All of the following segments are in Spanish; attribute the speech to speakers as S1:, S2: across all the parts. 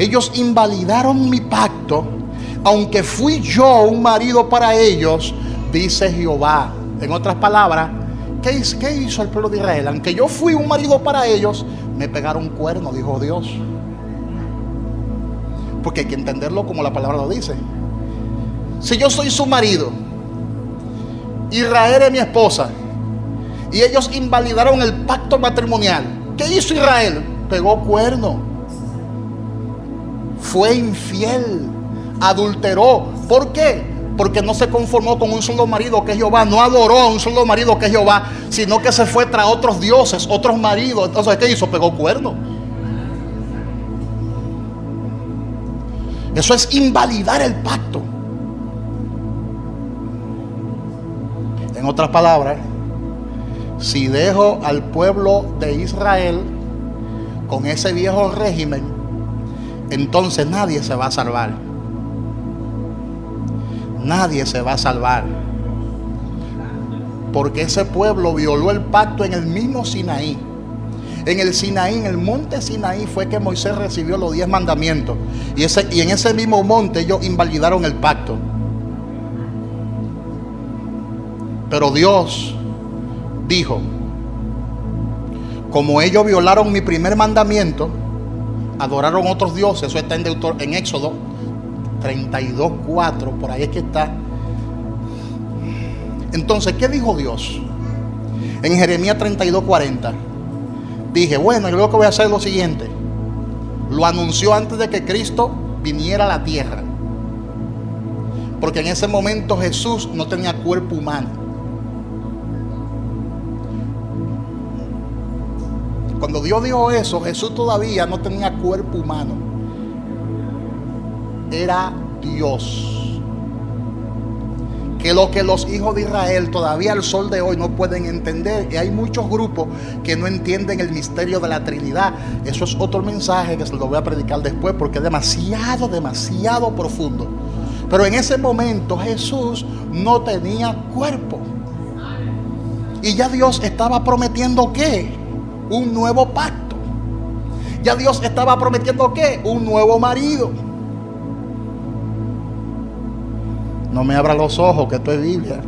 S1: Ellos invalidaron mi pacto, aunque fui yo un marido para ellos, dice Jehová. En otras palabras, ¿qué hizo el pueblo de Israel? Aunque yo fui un marido para ellos, me pegaron cuerno, dijo Dios. Porque hay que entenderlo como la palabra lo dice. Si yo soy su marido, Israel es mi esposa, y ellos invalidaron el pacto matrimonial, ¿qué hizo Israel? Pegó cuerno, fue infiel, adulteró. ¿Por qué? Porque no se conformó con un solo marido que es Jehová, no adoró a un solo marido que es Jehová, sino que se fue tras otros dioses, otros maridos. Entonces, ¿qué hizo? Pegó cuerno. Eso es invalidar el pacto. En otras palabras, si dejo al pueblo de Israel con ese viejo régimen, entonces nadie se va a salvar. Nadie se va a salvar. Porque ese pueblo violó el pacto en el mismo Sinaí. En el Sinaí, en el monte Sinaí, fue que Moisés recibió los 10 mandamientos. Y en ese mismo monte ellos invalidaron el pacto. Pero Dios dijo: como ellos violaron mi primer mandamiento, adoraron otros dioses. Eso está en Éxodo 32:4, por ahí es que está. Entonces, ¿qué dijo Dios? En Jeremías 32:40 dije, bueno, yo lo que voy a hacer es lo siguiente. Lo anunció antes de que Cristo viniera a la tierra, porque en ese momento Jesús no tenía cuerpo humano. Cuando Dios dijo eso, Jesús todavía no tenía cuerpo humano. Era Dios. Que lo que los hijos de Israel todavía al sol de hoy no pueden entender. Y hay muchos grupos que no entienden el misterio de la Trinidad. Eso es otro mensaje que se lo voy a predicar después, porque es demasiado profundo. Pero en ese momento Jesús no tenía cuerpo. Y ya Dios estaba prometiendo ¿qué? Un nuevo pacto. Ya Dios estaba prometiendo ¿qué? Un nuevo marido. No me abra los ojos, que esto es Biblia.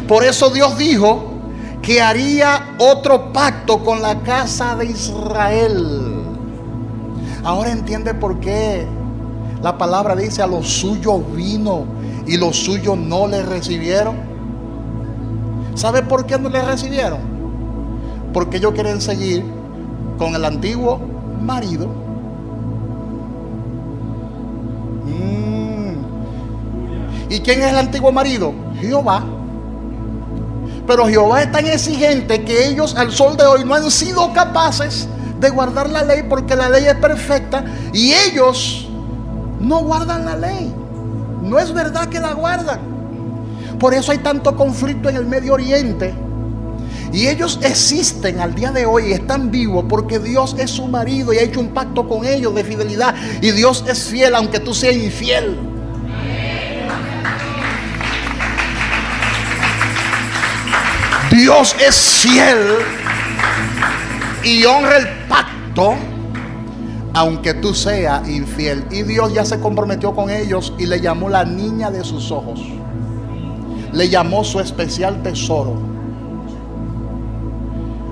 S1: Por eso Dios dijo que haría otro pacto con la casa de Israel. Ahora entiende por qué la palabra dice: a los suyos vino y los suyos no le recibieron. ¿Sabe por qué no le recibieron? Porque ellos quieren seguir con el antiguo marido. ¿Y quién es el antiguo marido? Jehová. Pero Jehová es tan exigente que ellos al sol de hoy no han sido capaces de guardar la ley, porque la ley es perfecta y ellos no guardan la ley. No es verdad que la guardan. Por eso hay tanto conflicto en el Medio Oriente. Y ellos existen al día de hoy y están vivos porque Dios es su marido y ha hecho un pacto con ellos de fidelidad. Y Dios es fiel aunque tú seas infiel. Dios es fiel y honra el pacto aunque tú seas infiel. Y Dios ya se comprometió con ellos y le llamó la niña de sus ojos. Le llamó su especial tesoro.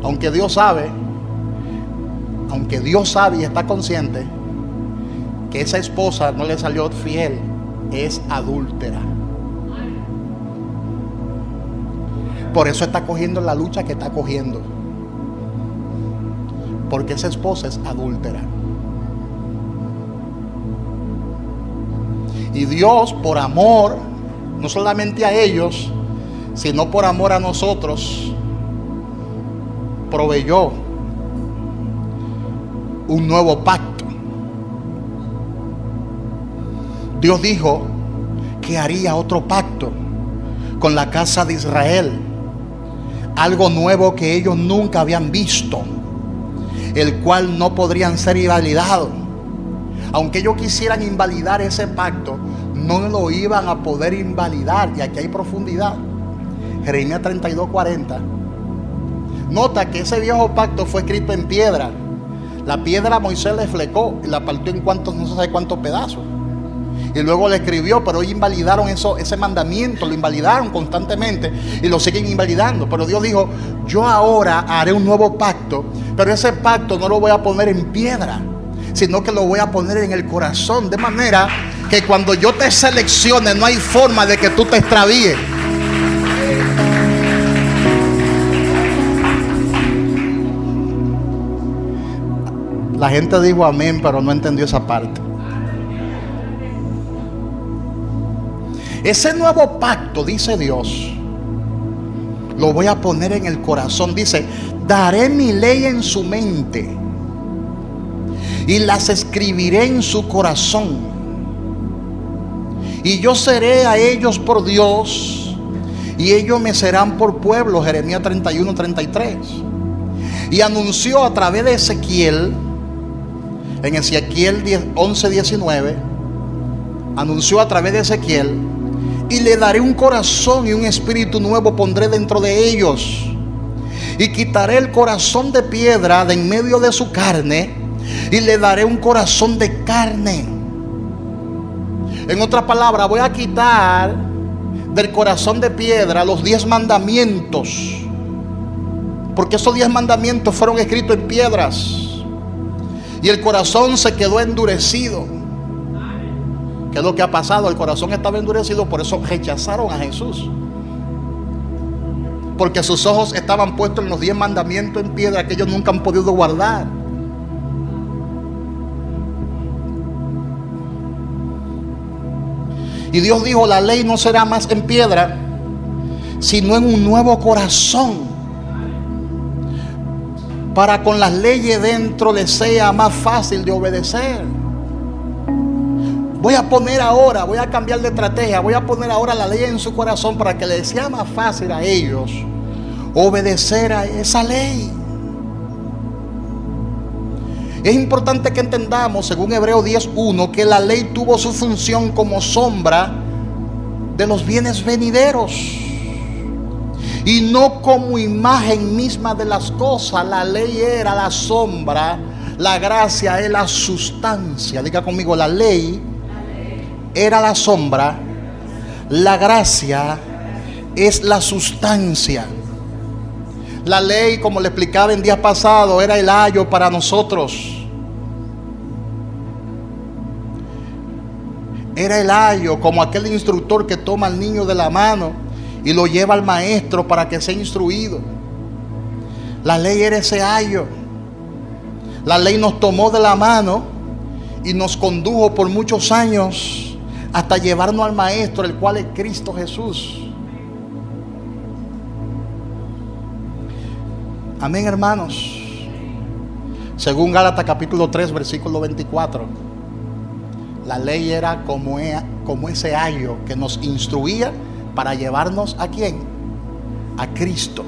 S1: Aunque Dios sabe y está consciente que esa esposa no le salió fiel, es adúltera. Por eso está cogiendo la lucha que está cogiendo, porque esa esposa es adúltera. Y Dios, por amor, no solamente a ellos, sino por amor a nosotros, proveyó un nuevo pacto. Dios dijo que haría otro pacto con la casa de Israel. Algo nuevo que ellos nunca habían visto, el cual no podrían ser invalidados. Aunque ellos quisieran invalidar ese pacto, no lo iban a poder invalidar. Y aquí hay profundidad. Jeremías 32:40. Nota que ese viejo pacto fue escrito en piedra. La piedra Moisés le flecó y la partió en no se sabe cuántos pedazos. Y luego le escribió, pero hoy invalidaron ese mandamiento, lo invalidaron constantemente y lo siguen invalidando. Pero Dios dijo, yo ahora haré un nuevo pacto, pero ese pacto no lo voy a poner en piedra, sino que lo voy a poner en el corazón, de manera que cuando yo te seleccione no hay forma de que tú te extravíes. La gente dijo amén, pero no entendió esa parte. Ese nuevo pacto, dice Dios, lo voy a poner en el corazón. Dice, daré mi ley en su mente y las escribiré en su corazón. Y yo seré a ellos por Dios y ellos me serán por pueblo. Jeremías 31:33. Y anunció a través de Ezequiel, en Ezequiel 11:19, anunció a través de Ezequiel, y le daré un corazón y un espíritu nuevo pondré dentro de ellos, y quitaré el corazón de piedra de en medio de su carne, y le daré un corazón de carne. En otras palabras, voy a quitar del corazón de piedra los 10 mandamientos, porque esos 10 mandamientos fueron escritos en piedras, y el corazón se quedó endurecido. ¿Qué es lo que ha pasado? El corazón estaba endurecido, por eso rechazaron a Jesús, porque sus ojos estaban puestos en los 10 mandamientos en piedra que ellos nunca han podido guardar. Y Dios dijo, la ley no será más en piedra, sino en un nuevo corazón, para con las leyes dentro les sea más fácil de obedecer. Voy a poner ahora, voy a cambiar de estrategia, voy a poner ahora la ley en su corazón para que les sea más fácil a ellos obedecer a esa ley. Es importante que entendamos, según Hebreos 10:1, que la ley tuvo su función como sombra de los bienes venideros y no como imagen misma de las cosas. La ley era la sombra, la gracia es la sustancia. Diga conmigo, la ley era la sombra, la gracia es la sustancia. La ley, como le explicaba en días pasados, era el ayo para nosotros. Era el ayo, como aquel instructor que toma al niño de la mano y lo lleva al maestro para que sea instruido. La ley era ese ayo. La ley nos tomó de la mano y nos condujo por muchos años hasta llevarnos al maestro, el cual es Cristo Jesús. Amén, hermanos. Según Gálatas capítulo 3 versículo 24, la ley era como ese ayo que nos instruía para llevarnos ¿a quién? A Cristo.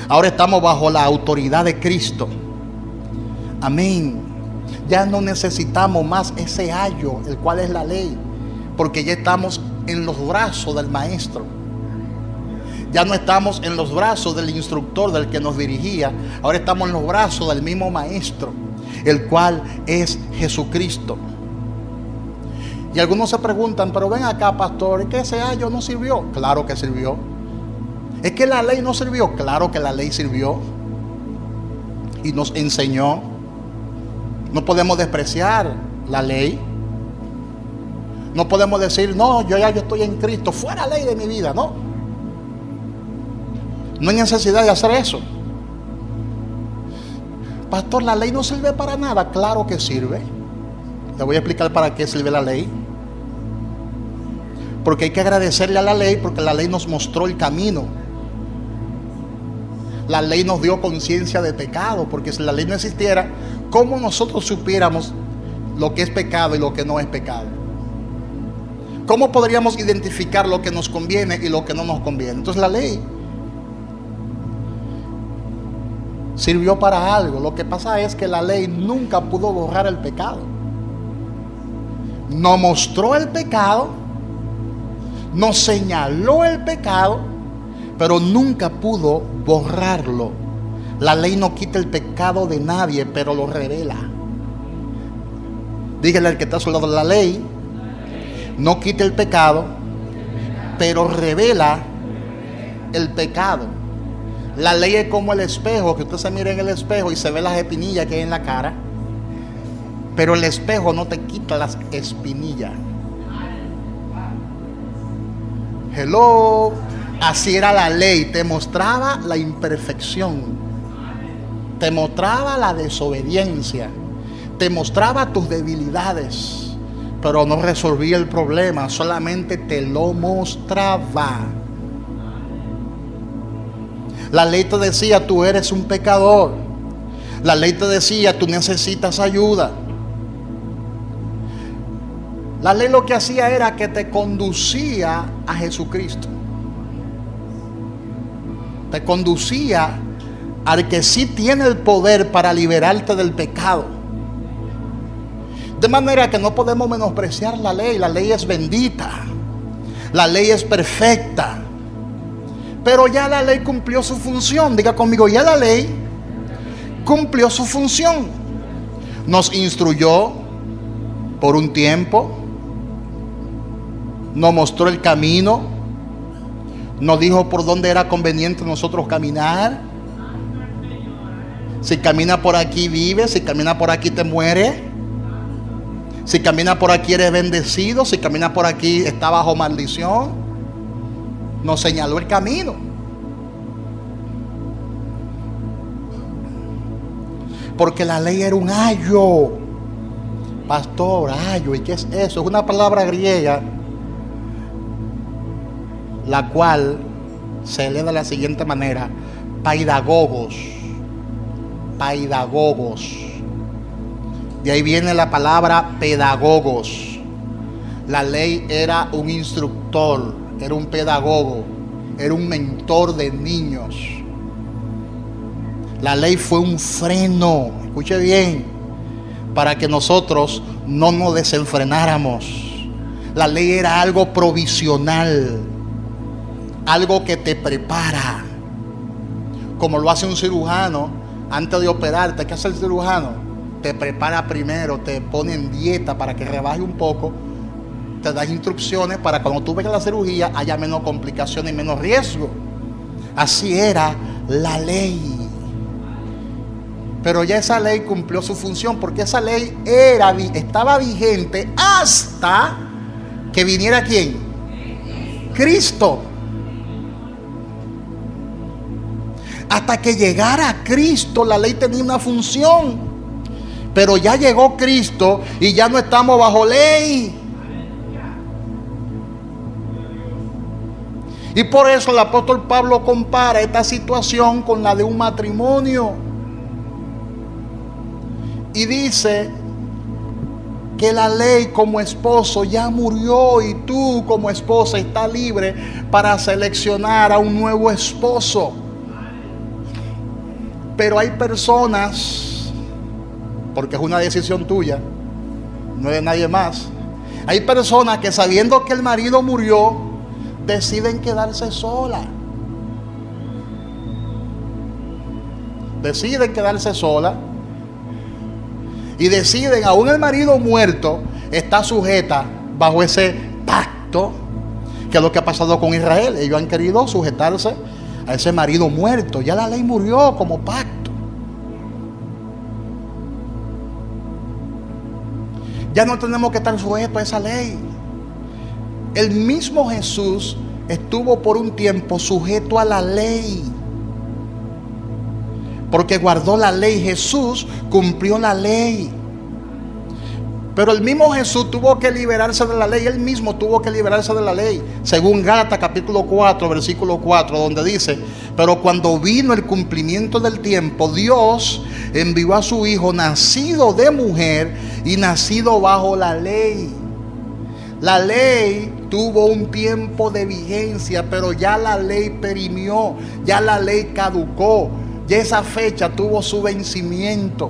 S1: Ahora estamos bajo la autoridad de Cristo. Amén. Ya no necesitamos más ese ayo, el cual es la ley, porque ya estamos en los brazos del maestro. Ya no estamos en los brazos del instructor, del que nos dirigía. Ahora estamos en los brazos del mismo maestro, el cual es Jesucristo. Y algunos se preguntan, pero ven acá, pastor, ¿es que ese ayo no sirvió? Claro que sirvió. ¿Es que la ley no sirvió? Claro que la ley sirvió y nos enseñó. No podemos despreciar la ley. No podemos decir, no, yo estoy en Cristo, fuera ley de mi vida. No, no hay necesidad de hacer eso. Pastor, la ley no sirve para nada. Claro que sirve. Le voy a explicar para qué sirve la ley. Porque hay que agradecerle a la ley, porque la ley nos mostró el camino. La ley nos dio conciencia de pecado, porque si la ley no existiera, ¿cómo nosotros supiéramos lo que es pecado y lo que no es pecado? ¿Cómo podríamos identificar lo que nos conviene y lo que no nos conviene? Entonces la ley sirvió para algo. Lo que pasa es que la ley nunca pudo borrar el pecado. No mostró el pecado, no señaló el pecado, pero nunca pudo borrarlo, La ley no quita el pecado de nadie, pero lo revela. Dígale al que está a su lado: la ley no quita el pecado, pero revela el pecado. La ley es como el espejo, que usted se mira en el espejo y se ve las espinillas que hay en la cara, pero el espejo no te quita las espinillas. Hello. Así era la ley, te mostraba la imperfección, te mostraba la desobediencia, te mostraba tus debilidades, pero no resolvía el problema, solamente te lo mostraba. La ley te decía: tú eres un pecador. La ley te decía: tú necesitas ayuda. La ley lo que hacía era que te conducía a Jesucristo. Te conducía al que sí tiene el poder para liberarte del pecado. De manera que no podemos menospreciar la ley. La ley es bendita, la ley es perfecta, pero ya la ley cumplió su función. Diga conmigo: ya la ley cumplió su función. Nos instruyó por un tiempo, nos mostró el camino, nos dijo por dónde era conveniente nosotros caminar. Si camina por aquí vives, si camina por aquí te mueres, si camina por aquí eres bendecido, si camina por aquí está bajo maldición. Nos señaló el camino. Porque la ley era un ayo. Pastor, ayo, ¿y qué es eso? Es una palabra griega, la cual se lee de la siguiente manera: paidagogos. Paidagogos. De ahí viene la palabra pedagogos. La ley era un instructor, era un pedagogo, era un mentor de niños. La ley fue un freno, escuche bien, para que nosotros no nos desenfrenáramos. La ley era algo provisional, algo que te prepara, como lo hace un cirujano antes de operarte. ¿Qué hace el cirujano? Te prepara primero, te pone en dieta para que rebaje un poco, te da instrucciones para cuando tú vengas a la cirugía haya menos complicaciones y menos riesgo. Así era la ley. Pero ya esa ley cumplió su función, porque esa ley estaba vigente hasta que viniera ¿quién? Cristo. Hasta que llegara Cristo, la ley tenía una función. Pero ya llegó Cristo y ya no estamos bajo ley. Y por eso el apóstol Pablo compara esta situación con la de un matrimonio. Y dice que la ley como esposo ya murió y tú como esposa estás libre para seleccionar a un nuevo esposo. Pero hay personas, porque es una decisión tuya, no es de nadie más. Hay personas que sabiendo que el marido murió, deciden quedarse solas. Deciden quedarse solas. Y deciden, aún el marido muerto, está sujeta bajo ese pacto, que es lo que ha pasado con Israel. Ellos han querido sujetarse a ese marido muerto. Ya la ley murió como pacto. Ya no tenemos que estar sujetos a esa ley. El mismo Jesús estuvo por un tiempo sujeto a la ley, porque guardó la ley. Jesús cumplió la ley. Pero el mismo Jesús tuvo que liberarse de la ley. Él mismo tuvo que liberarse de la ley. Según Gálatas capítulo 4, versículo 4, donde dice: pero cuando vino el cumplimiento del tiempo, Dios envió a su Hijo, nacido de mujer y nacido bajo la ley. La ley tuvo un tiempo de vigencia, pero ya la ley perimió, ya la ley caducó, ya esa fecha tuvo su vencimiento.